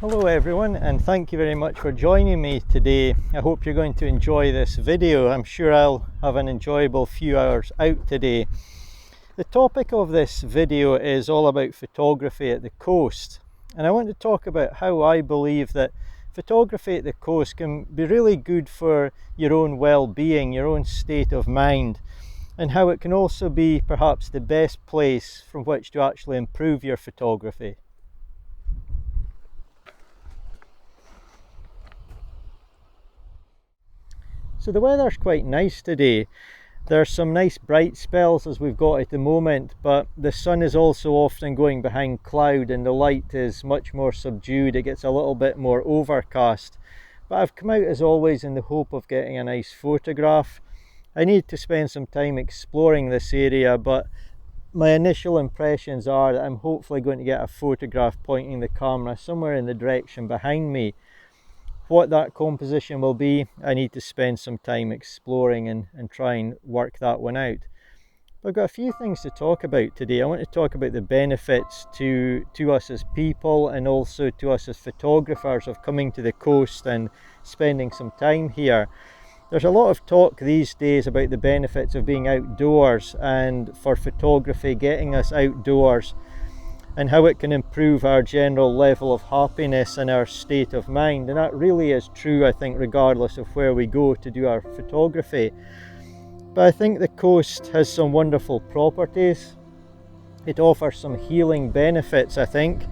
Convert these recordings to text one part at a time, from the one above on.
Hello everyone, and thank you very much for joining me today. I hope you're going to enjoy this video. I'm sure I'll have an enjoyable few hours out today. The topic of this video is all about photography at the coast, and I want to talk about how I believe that photography at the coast can be really good for your own well-being, your own state of mind, and how it can also be perhaps the best place from which to actually improve your photography. So the weather's quite nice today. There's some nice bright spells as we've got at the moment, but the sun is also often going behind cloud and the light is much more subdued. It gets a little bit more overcast. But I've come out as always in the hope of getting a nice photograph. I need to spend some time exploring this area, but my initial impressions are that I'm hopefully going to get a photograph pointing the camera somewhere in the direction behind me. What that composition will be, I need to spend some time exploring and try and work that one out. But I've got a few things to talk about today. I want to talk about the benefits to us as people and also to us as photographers of coming to the coast and spending some time here. There's a lot of talk these days about the benefits of being outdoors and for photography getting us outdoors, and how it can improve our general level of happiness and our state of mind. And that really is true, I think, regardless of where we go to do our photography. But I think the coast has some wonderful properties. It offers some healing benefits, I think.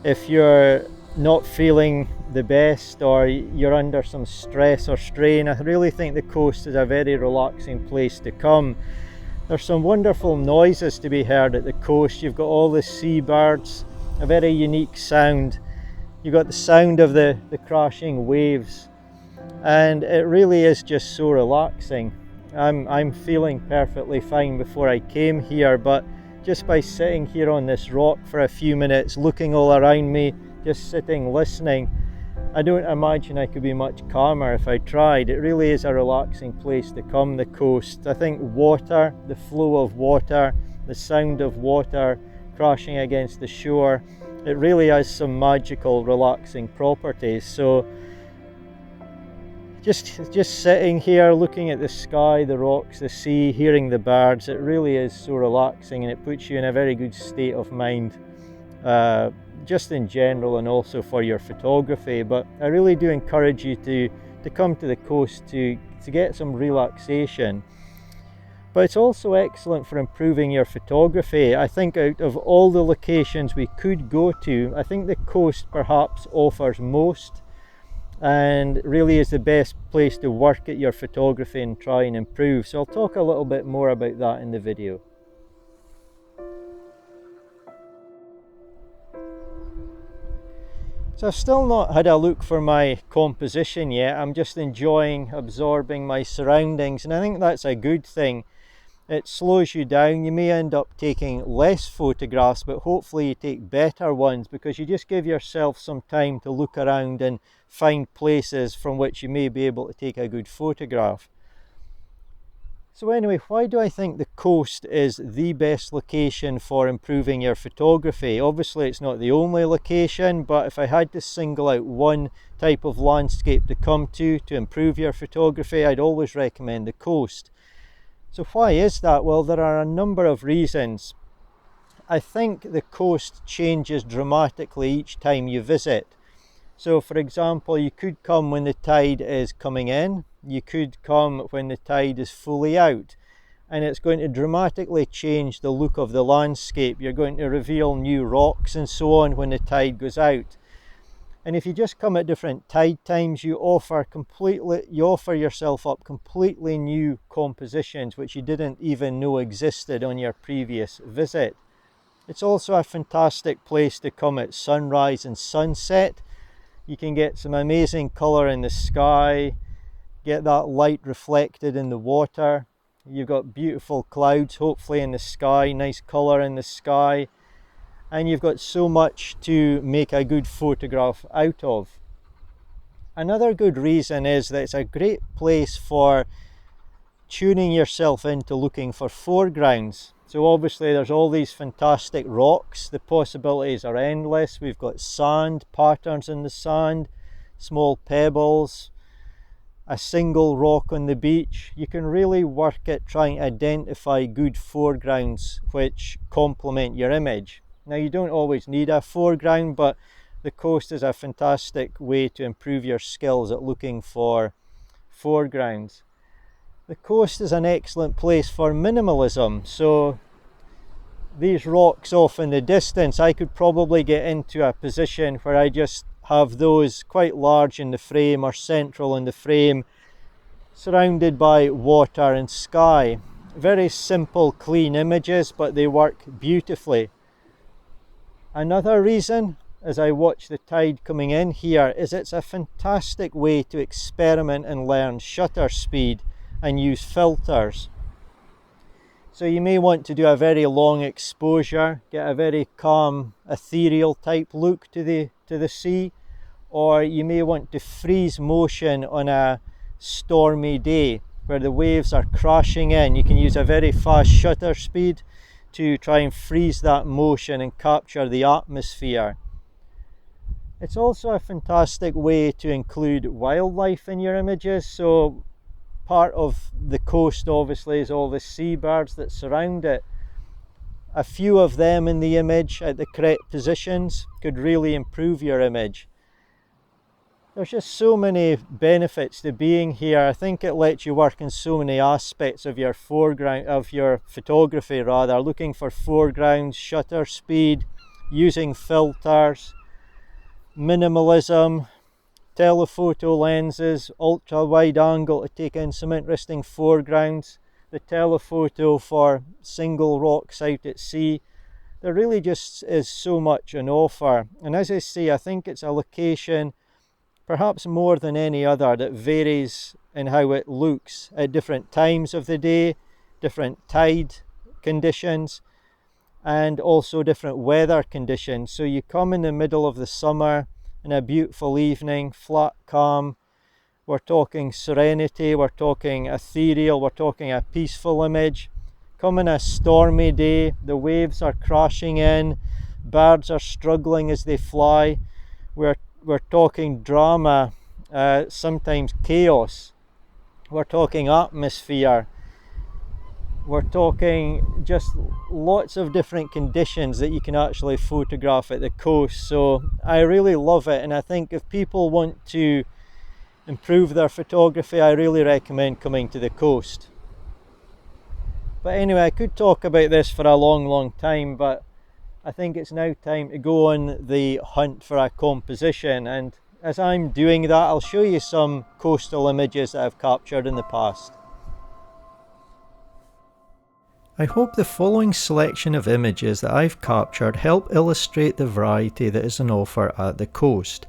If you're not feeling the best or you're under some stress or strain, I really think the coast is a very relaxing place to come. There's some wonderful noises to be heard at the coast. You've got all the seabirds, a very unique sound. You've got the sound of the crashing waves, and it really is just so relaxing. I'm feeling perfectly fine before I came here, but just by sitting here on this rock for a few minutes, looking all around me, just sitting listening, I don't imagine I could be much calmer if I tried. It really is a relaxing place to come, the coast. I think water, the flow of water, the sound of water crashing against the shore, it really has some magical, relaxing properties. So just sitting here, looking at the sky, the rocks, the sea, hearing the birds, it really is so relaxing, and it puts you in a very good state of mind. Just in general and also for your photography. But I really do encourage you to come to the coast to get some relaxation. But it's also excellent for improving your photography. I think out of all the locations we could go to, I think the coast perhaps offers most and really is the best place to work at your photography and try and improve. So I'll talk a little bit more about that in the video. So I've still not had a look for my composition yet. I'm just enjoying absorbing my surroundings, and I think that's a good thing. It slows you down. You may end up taking less photographs, but hopefully you take better ones, because you just give yourself some time to look around and find places from which you may be able to take a good photograph. So anyway, why do I think the coast is the best location for improving your photography? Obviously it's not the only location, but if I had to single out one type of landscape to come to improve your photography, I'd always recommend the coast. So why is that? Well, there are a number of reasons. I think the coast changes dramatically each time you visit. So for example, you could come when the tide is coming in. You could come when the tide is fully out, and it's going to dramatically change the look of the landscape. You're going to reveal new rocks and so on when the tide goes out. And if you just come at different tide times, you offer yourself up completely new compositions which you didn't even know existed on your previous visit. It's also a fantastic place to come at sunrise and sunset. You can get some amazing colour in the sky, get that light reflected in the water. You've got beautiful clouds hopefully in the sky, nice colour in the sky, and you've got so much to make a good photograph out of. Another good reason is that it's a great place for tuning yourself into looking for foregrounds. So obviously there's all these fantastic rocks. The possibilities are endless. We've got sand, patterns in the sand, small pebbles, a single rock on the beach. You can really work at trying to identify good foregrounds which complement your image. Now you don't always need a foreground, but the coast is a fantastic way to improve your skills at looking for foregrounds. The coast is an excellent place for minimalism. So these rocks off in the distance, I could probably get into a position where I just have those quite large in the frame or central in the frame, surrounded by water and sky. Very simple, clean images, but they work beautifully. Another reason, as I watch the tide coming in here, is it's a fantastic way to experiment and learn shutter speed and use filters. So you may want to do a very long exposure, get a very calm, ethereal type look to the sea, or you may want to freeze motion on a stormy day where the waves are crashing in. You can use a very fast shutter speed to try and freeze that motion and capture the atmosphere. It's also a fantastic way to include wildlife in your images. So part of the coast obviously is all the seabirds that surround it. A few of them in the image at the correct positions could really improve your image. There's just so many benefits to being here. I think it lets you work in so many aspects of your foreground, of your photography rather, looking for foregrounds, shutter speed, using filters, minimalism, telephoto lenses, ultra wide angle to take in some interesting foregrounds, the telephoto for single rocks out at sea. There really just is so much on offer, and as I say, I think it's a location perhaps more than any other that varies in how it looks at different times of the day, different tide conditions, and also different weather conditions. So you come in the middle of the summer in a beautiful evening, flat calm, we're talking serenity, we're talking ethereal, we're talking a peaceful image. Come in a stormy day, the waves are crashing in, birds are struggling as they fly. We're talking drama, sometimes chaos. We're talking atmosphere. We're talking just lots of different conditions that you can actually photograph at the coast. So I really love it, and I think if people want to improve their photography, I really recommend coming to the coast. But anyway, I could talk about this for a long time, but I think it's now time to go on the hunt for a composition, and as I'm doing that, I'll show you some coastal images that I've captured in the past. I hope the following selection of images that I've captured help illustrate the variety that is on offer at the coast.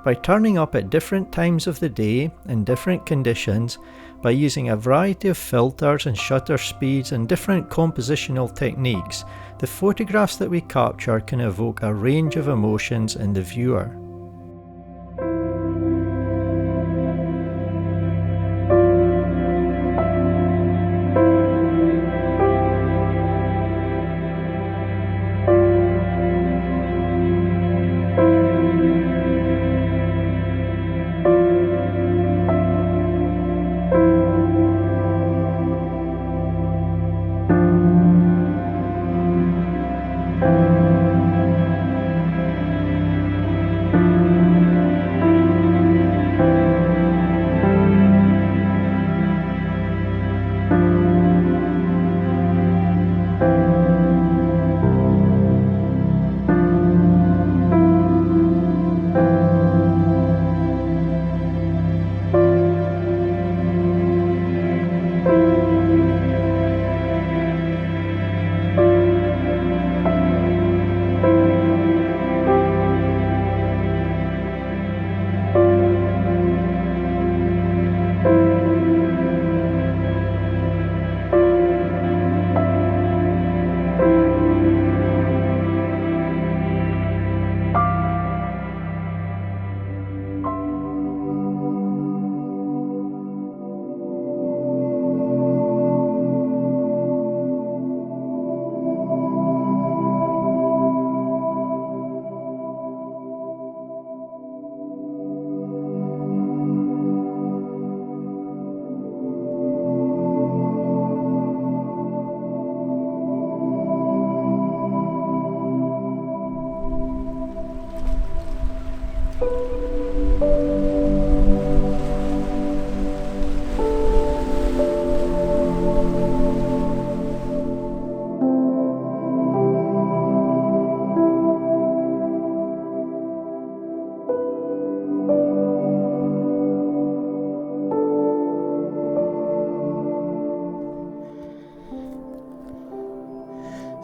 By turning up at different times of the day in different conditions, by using a variety of filters and shutter speeds and different compositional techniques, the photographs that we capture can evoke a range of emotions in the viewer.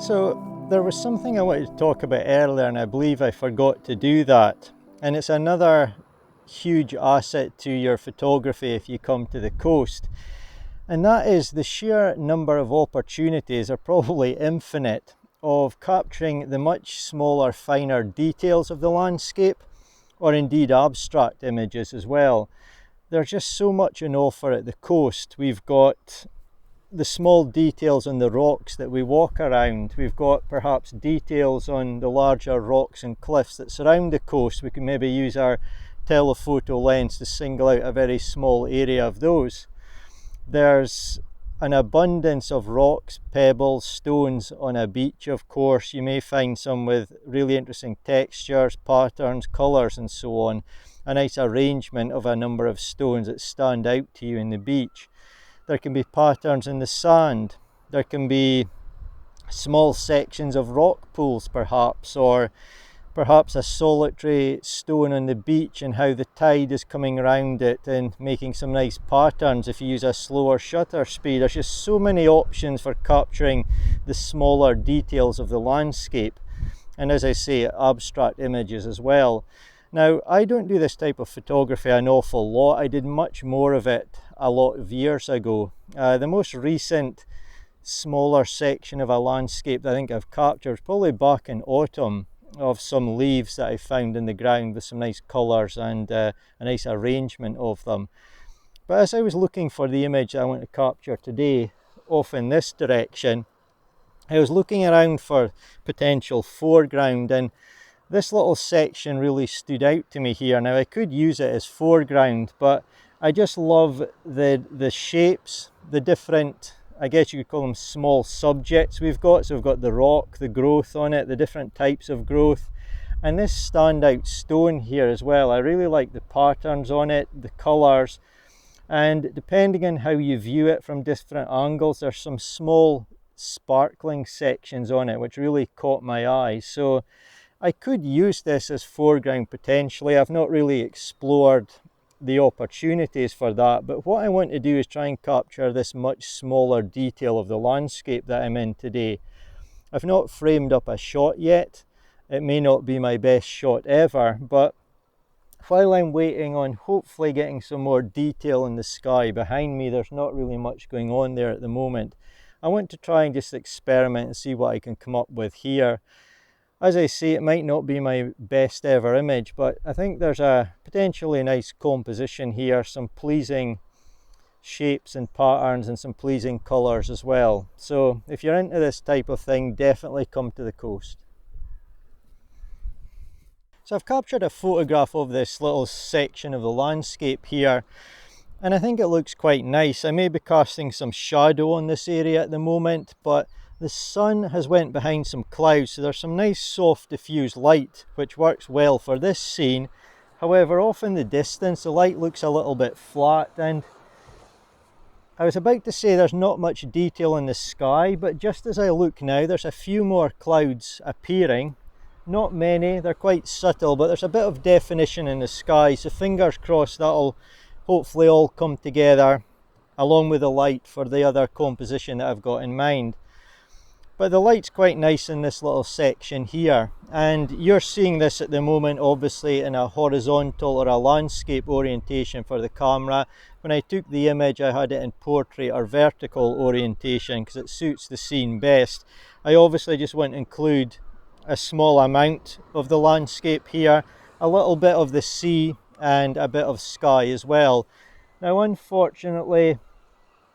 So there was something I wanted to talk about earlier and I believe I forgot to do that. And it's another huge asset to your photography if you come to the coast. And that is the sheer number of opportunities, are probably infinite, of capturing the much smaller, finer details of the landscape, or indeed abstract images as well. There's just so much on offer at the coast. We've got the small details on the rocks that we walk around. We've got perhaps details on the larger rocks and cliffs that surround the coast. We can maybe use our telephoto lens to single out a very small area of those. There's an abundance of rocks, pebbles, stones on a beach, of course. You may find some with really interesting textures, patterns, colours and so on. A nice arrangement of a number of stones that stand out to you in the beach. There can be patterns in the sand. There can be small sections of rock pools perhaps, or perhaps a solitary stone on the beach and how the tide is coming around it and making some nice patterns if you use a slower shutter speed. There's just so many options for capturing the smaller details of the landscape, and as I say, abstract images as well. Now, I don't do this type of photography an awful lot. I did much more of it a lot of years ago. The most recent smaller section of a landscape that I think I've captured was probably back in autumn, of some leaves that I found in the ground with some nice colours and a nice arrangement of them. But as I was looking for the image I want to capture today off in this direction, I was looking around for potential foreground, and this little section really stood out to me here. Now I could use it as foreground, but I just love the shapes, the different, I guess you could call them small subjects we've got. So we've got the rock, the growth on it, the different types of growth, and this standout stone here as well. I really like the patterns on it, the colours, and depending on how you view it from different angles, there's some small sparkling sections on it which really caught my eye. So I could use this as foreground potentially. I've not really explored the opportunities for that, but what I want to do is try and capture this much smaller detail of the landscape that I'm in today. I've not framed up a shot yet. It may not be my best shot ever, but while I'm waiting on hopefully getting some more detail in the sky behind me, there's not really much going on there at the moment. I want to try and just experiment and see what I can come up with here. As I say, it might not be my best ever image, but I think there's a potentially nice composition here, some pleasing shapes and patterns and some pleasing colours as well. So if you're into this type of thing, definitely come to the coast. So I've captured a photograph of this little section of the landscape here, and I think it looks quite nice. I may be casting some shadow on this area at the moment, but the sun has went behind some clouds, so there's some nice soft diffused light which works well for this scene. However, off in the distance the light looks a little bit flat, and I was about to say there's not much detail in the sky, but just as I look now there's a few more clouds appearing. Not many, they're quite subtle, but there's a bit of definition in the sky, so fingers crossed that'll hopefully all come together along with the light for the other composition that I've got in mind. But the light's quite nice in this little section here, and you're seeing this at the moment obviously in a horizontal or a landscape orientation for the camera. When I took the image I had it in portrait or vertical orientation because it suits the scene best. I obviously just want to include a small amount of the landscape here, a little bit of the sea and a bit of sky as well. Now unfortunately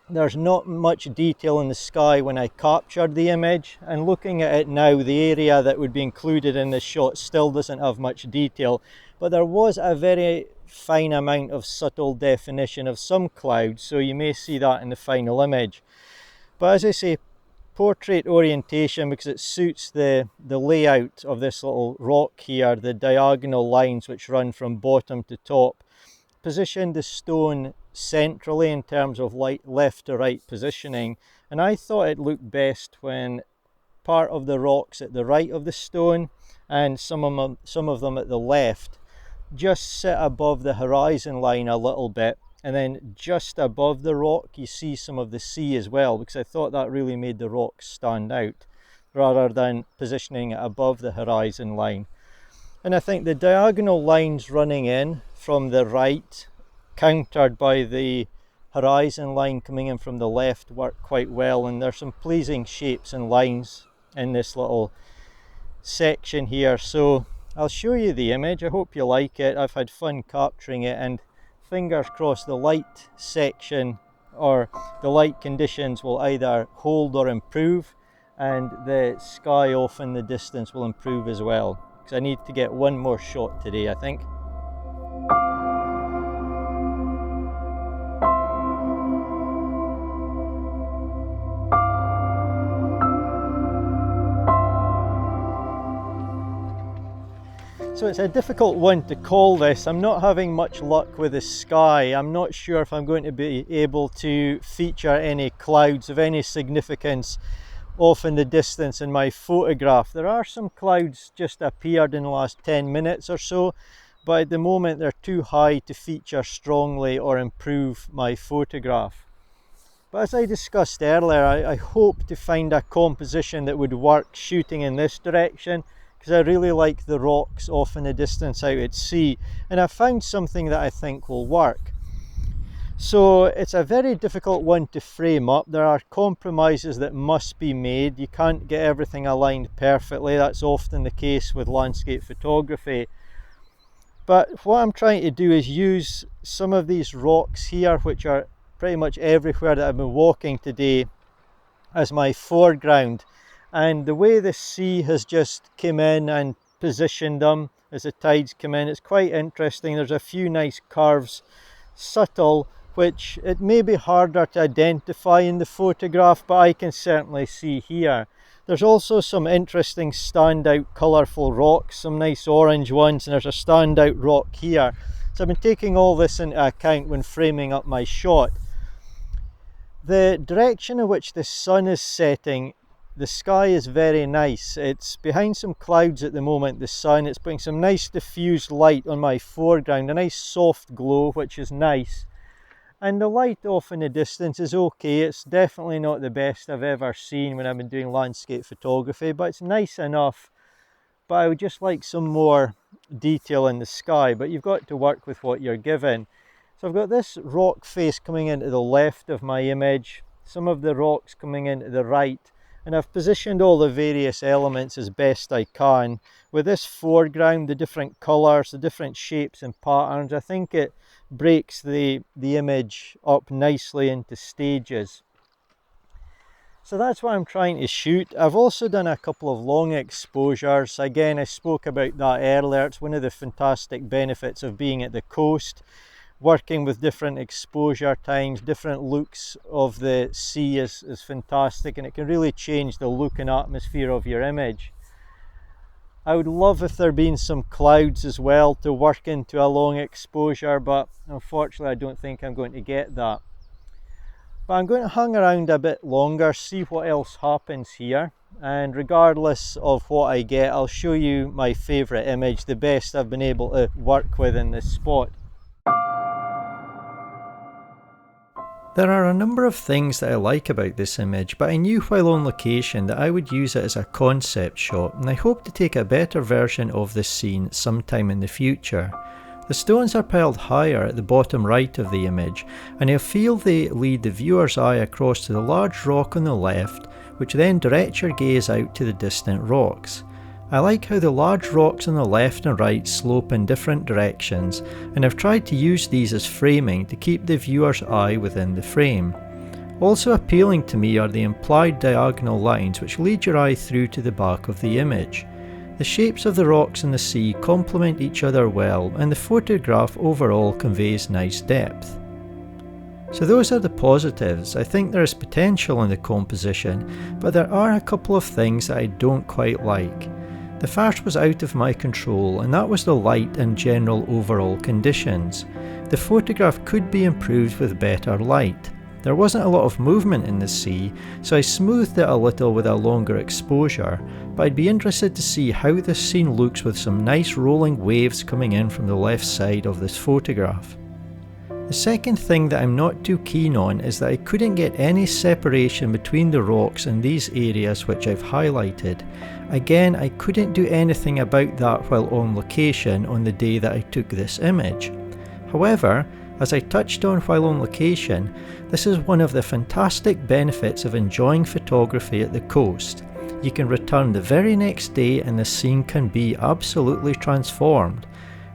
there's not much detail in the sky when I captured the image, and looking at it now the area that would be included in this shot still doesn't have much detail, but there was a very fine amount of subtle definition of some clouds, so you may see that in the final image. But as I say, portrait orientation because it suits the layout of this little rock here, the diagonal lines which run from bottom to top. Positioned the stone centrally in terms of left to right positioning, and I thought it looked best when part of the rocks at the right of the stone and some of them at the left just sit above the horizon line a little bit, and then just above the rock you see some of the sea as well, because I thought that really made the rocks stand out. rather than positioning it above the horizon line. And I think the diagonal lines running in from the right, countered by the horizon line coming in from the left, work quite well, and there's some pleasing shapes and lines in this little section here. So I'll show you the image. I hope you like it. I've had fun capturing it, and fingers crossed the light section or the light conditions will either hold or improve, and the sky off in the distance will improve as well, because I need to get one more shot today, I think. So it's a difficult one to call this. I'm not having much luck with the sky. I'm not sure if I'm going to be able to feature any clouds of any significance off in the distance in my photograph. There are some clouds just appeared in the last 10 minutes or so, but at the moment they're too high to feature strongly or improve my photograph. But as I discussed earlier, I hope to find a composition that would work shooting in this direction, because I really like the rocks off in the distance out at sea, and I've found something that I think will work. So it's a very difficult one to frame up. There are compromises that must be made. You can't get everything aligned perfectly. That's often the case with landscape photography. But what I'm trying to do is use some of these rocks here, which are pretty much everywhere that I've been walking today, as my foreground. And the way the sea has just come in and positioned them as the tides come in, it's quite interesting. There's a few nice curves, subtle, which it may be harder to identify in the photograph, but I can certainly see here. There's also some interesting standout colourful rocks, some nice orange ones, and there's a standout rock here. So I've been taking all this into account when framing up my shot. The direction in which the sun is setting, the sky is very nice. It's behind some clouds at the moment, the sun. It's putting some nice diffused light on my foreground, a nice soft glow, which is nice. And the light off in the distance is okay. It's definitely not the best I've ever seen when I've been doing landscape photography, but it's nice enough. But I would just like some more detail in the sky, but you've got to work with what you're given. So I've got this rock face coming into the left of my image, some of the rocks coming into the right, and I've positioned all the various elements as best I can. With this foreground, the different colours, the different shapes and patterns, I think it breaks the image up nicely into stages. So that's what I'm trying to shoot. I've also done a couple of long exposures. Again, I spoke about that earlier. It's one of the fantastic benefits of being at the coast. Working with different exposure times, different looks of the sea is fantastic, and it can really change the look and atmosphere of your image. I would love if there had been some clouds as well to work into a long exposure, but unfortunately I don't think I'm going to get that. But I'm going to hang around a bit longer, see what else happens here, and regardless of what I get, I'll show you my favourite image, the best I've been able to work with in this spot. There are a number of things that I like about this image, but I knew while on location that I would use it as a concept shot, and I hope to take a better version of this scene sometime in the future. The stones are piled higher at the bottom right of the image, and I feel they lead the viewer's eye across to the large rock on the left, which then directs your gaze out to the distant rocks. I like how the large rocks on the left and right slope in different directions, and I've tried to use these as framing to keep the viewer's eye within the frame. Also appealing to me are the implied diagonal lines which lead your eye through to the back of the image. The shapes of the rocks and the sea complement each other well, and the photograph overall conveys nice depth. So those are the positives. I think there is potential in the composition, but there are a couple of things that I don't quite like. The first was out of my control, and that was the light and general overall conditions. The photograph could be improved with better light. There wasn't a lot of movement in the sea, so I smoothed it a little with a longer exposure, but I'd be interested to see how this scene looks with some nice rolling waves coming in from the left side of this photograph. The second thing that I'm not too keen on is that I couldn't get any separation between the rocks in these areas which I've highlighted. Again, I couldn't do anything about that while on location on the day that I took this image. However, as I touched on while on location, this is one of the fantastic benefits of enjoying photography at the coast. You can return the very next day and the scene can be absolutely transformed.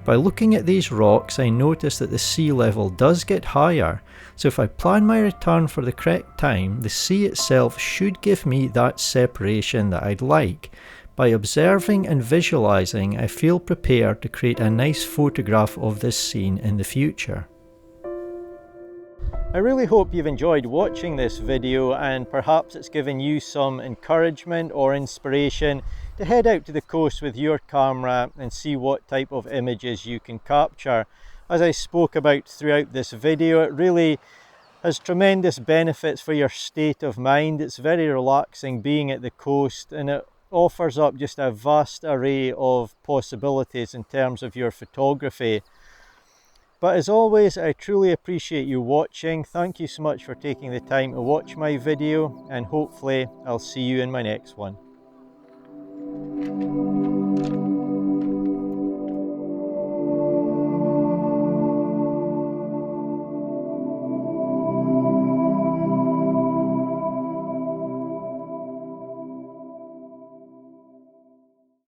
By looking at these rocks, I notice that the sea level does get higher, so if I plan my return for the correct time, the sea itself should give me that separation that I'd like. By observing and visualising, I feel prepared to create a nice photograph of this scene in the future. I really hope you've enjoyed watching this video and perhaps it's given you some encouragement or inspiration to head out to the coast with your camera and see what type of images you can capture. As I spoke about throughout this video, it really has tremendous benefits for your state of mind. It's very relaxing being at the coast and it offers up just a vast array of possibilities in terms of your photography. But as always, I truly appreciate you watching. Thank you so much for taking the time to watch my video and hopefully I'll see you in my next one.